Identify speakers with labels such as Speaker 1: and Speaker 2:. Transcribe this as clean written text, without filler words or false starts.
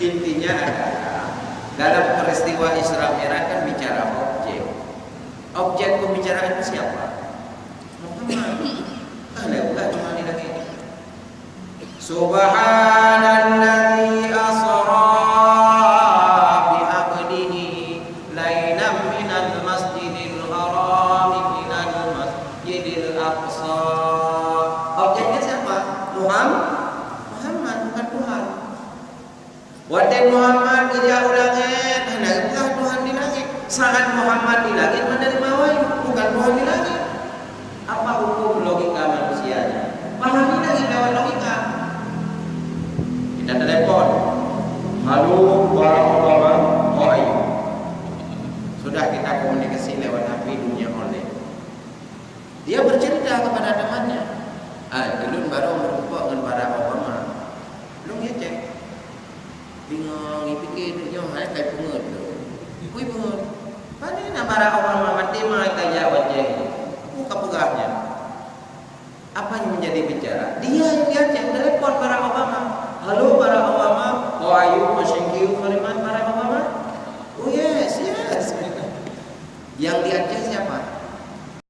Speaker 1: Intinya adalah dalam peristiwa Isra Mi'raj kan bicara objek. Objek pembicaraan itu siapa? Muhammad. Bukan cuma ini lagi. Subhanalladzi asra bi 'abdihi lailan minal masjidil haram ilal masjidil aqsa. Objeknya siapa? Muhammad, bukan Tuhan. Wahai Muhammad ija ulangit, hendaklah Tuhan di langit. Saat Muhammad di langit menerima wahyu, bukan Tuhan di langit. Apa hukum logika manusianya? Pahami lagi lewat logika. Kita telepon, halo Barack Obama, how are you? Sudah kita komunikasi lewat HP dunia online. Dia bercerita kepada temannya, dulu baru berjumpa dengan Barack Obama. Belum ya cek. Bingung, pikir dunia mana kayak pungut tu. Kui pungut. Mana nak Barack Obama mati mai kaya wajah. Muka pegahnya. Apa yang menjadi bicara? Dia yang cek telepon Barack Obama. Halo Barack Obama, how are you? Thank you very much.